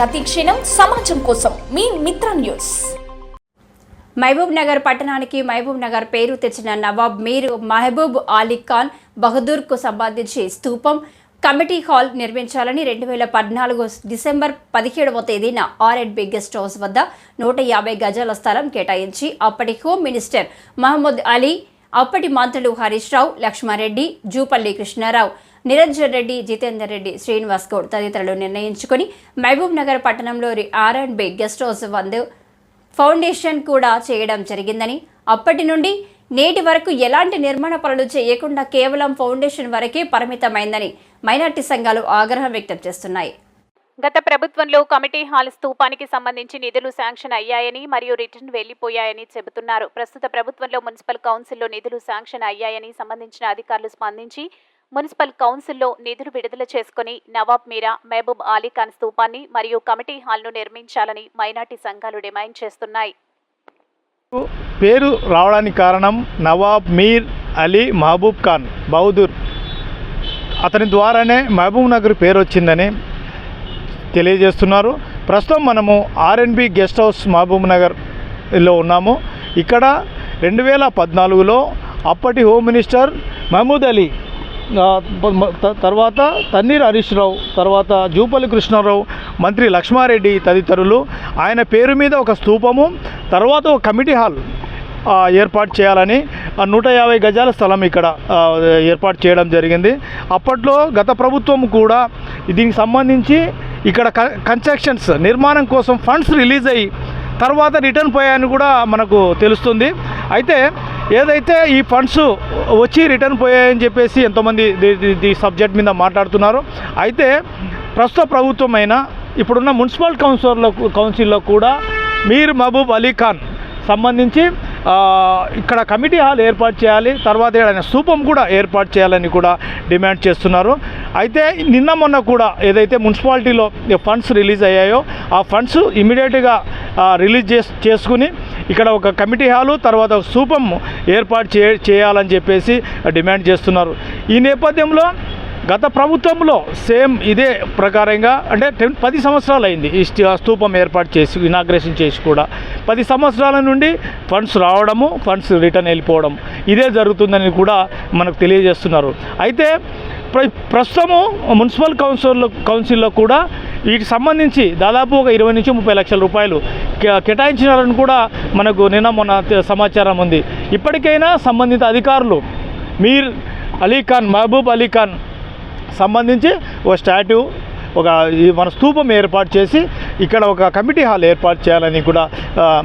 ప్రతిక్షణం సమాజం కోసం మీ మిత్ర న్యూస్. మహబూబ్ నగర్ పట్టణానికి మహబూబ్ నగర్ పేరు తెచ్చిన నవాబ్ మీర్ మహబూబ్ అలీ ఖాన్ బహదూర్కు సంబంధించి స్తూపం కమిటీ హాల్ నిర్మించాలని 2014 డిసెంబర్ 17వ తేదీన R&B గెస్ట్ హౌస్ వద్ద 150 గజాల స్థలం కేటాయించి అప్పటి హోమ్ మినిస్టర్ మహమ్మద్ అలీ, అప్పటి మంత్రులు హరీష్ రావు, లక్ష్మారెడ్డి, జూపల్లి కృష్ణారావు, నిరంజన్ రెడ్డి, జితేందర్ రెడ్డి, శ్రీనివాస్ గౌడ్ తదితరులు నిర్ణయించుకుని మహబూబ్ నగర్ పట్టణంలో R&B గెస్ట్ హౌస్ వద్ద ఫౌండేషన్ కూడా చేయడం జరిగిందని, అప్పటి నుండి నేటి వరకు ఎలాంటి నిర్మాణ పనులు చేయకుండా కేవలం ఫౌండేషన్ వరకే పరిమితమైందని మైనార్టీ సంఘాలు ఆగ్రహం వ్యక్తం చేస్తున్నాయి. గత ప్రభుత్వంలో కమిటీ హాల్ స్తూపానికి సంబంధించి నిధులు శాంక్షన్ అయ్యాయని మరియు రిటర్న్ వెళ్లిపోయాయని చెబుతున్నారు. ప్రస్తుత ప్రభుత్వంలో మున్సిపల్ కౌన్సిల్లో నిధులు శాంక్షన్ అయ్యాయని సంబంధించిన అధికారులు స్పందించి మున్సిపల్ కౌన్సిల్లో నిధులు విడుదల చేసుకుని నవాబ్ మీరా మహబూబ్ అలీ ఖాన్ స్తూపాన్ని మరియు కమిటీ హాల్ను నిర్మించాలని మైనార్టీ సంఘాలు డిమాండ్ చేస్తున్నాయి. పేరు రావడానికి కారణం నవాబ్ మీర్ అలీ మహబూబ్ ఖాన్ బహదూర్, అతని ద్వారానే మహబూబ్ నగర్ పేరు వచ్చిందని తెలియజేస్తున్నారు. ప్రస్తుతం మనము R&B గెస్ట్ హౌస్ మహబూబ్ నగర్లో ఉన్నాము. ఇక్కడ 2014లో అప్పటి హోమ్ మినిస్టర్ మహమూద్ అలీ, తర్వాత తన్నీర్ హరీష్ రావు, తర్వాత జూపల్లి కృష్ణారావు, మంత్రి లక్ష్మారెడ్డి తదితరులు ఆయన పేరు మీద ఒక స్తూపము, తర్వాత ఒక కమిటీ హాల్ ఏర్పాటు చేయాలని 150 గజాల స్థలం ఇక్కడ ఏర్పాటు చేయడం జరిగింది. అప్పట్లో గత ప్రభుత్వం కూడా దీనికి సంబంధించి ఇక్కడ కన్స్ట్రక్షన్స్ నిర్మాణం కోసం ఫండ్స్ రిలీజ్ అయ్యి తర్వాత రిటర్న్ పోయాయని కూడా మనకు తెలుస్తుంది. అయితే ఏదైతే ఈ ఫండ్స్ వచ్చి రిటర్న్ పోయాయని చెప్పేసి ఎంతోమంది ఈ సబ్జెక్ట్ మీద మాట్లాడుతున్నారు. అయితే ప్రస్తుత ప్రభుత్వం అయినా ఇప్పుడున్న మున్సిపల్ కౌన్సిల్లో కూడా మీర్ మహబూబ్ అలీ ఖాన్ సంబంధించి ఇక్కడ కమిటీ హాల్ ఏర్పాటు చేయాలి, తర్వాత ఆయన స్తూపం కూడా ఏర్పాటు చేయాలని కూడా డిమాండ్ చేస్తున్నారు. అయితే నిన్న మొన్న కూడా ఏదైతే మున్సిపాలిటీలో ఫండ్స్ రిలీజ్ అయ్యాయో ఆ ఫండ్స్ ఇమీడియట్గా రిలీజ్ చేసుకుని ఇక్కడ ఒక కమిటీ హాలు, తర్వాత ఒక స్తూపం ఏర్పాటు చేయాలని చెప్పేసి డిమాండ్ చేస్తున్నారు. ఈ నేపథ్యంలో గత ప్రభుత్వంలో సేమ్ ఇదే ప్రకారంగా అంటే 10 సంవత్సరాలు అయింది ఈ స్తూపం ఏర్పాటు చేసి ఇనాగ్రేషన్ చేసి కూడా 10 సంవత్సరాల నుండి ఫండ్స్ రావడము, ఫండ్స్ రిటర్న్ వెళ్ళిపోవడం ఇదే జరుగుతుందని కూడా మనకు తెలియజేస్తున్నారు. అయితే ప్రస్తుతము మున్సిపల్ కౌన్సిల్లో కూడా వీటికి సంబంధించి దాదాపు ఒక 20 నుంచి 30 లక్షల రూపాయలు కేటాయించినారని కూడా మనకు నిన్న మొన్న సమాచారం ఉంది. ఇప్పటికైనా సంబంధిత అధికారులు మీర్ అలీ ఖాన్ మహబూబ్ అలీ ఖాన్ సంబంధించి ఒక స్టాట్యూ, ఒక మన స్తూపం ఏర్పాటు చేసి ఇక్కడ ఒక కమిటీ హాల్ ఏర్పాటు చేయాలని కూడా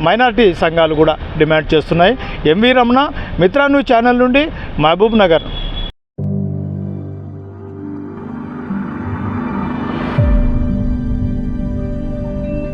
మైనార్టీ సంఘాలు కూడా డిమాండ్ చేస్తున్నాయి. ఎంవి రమణ, మిత్ర న్యూస్ ఛానల్ నుండి మహబూబ్ నగర్.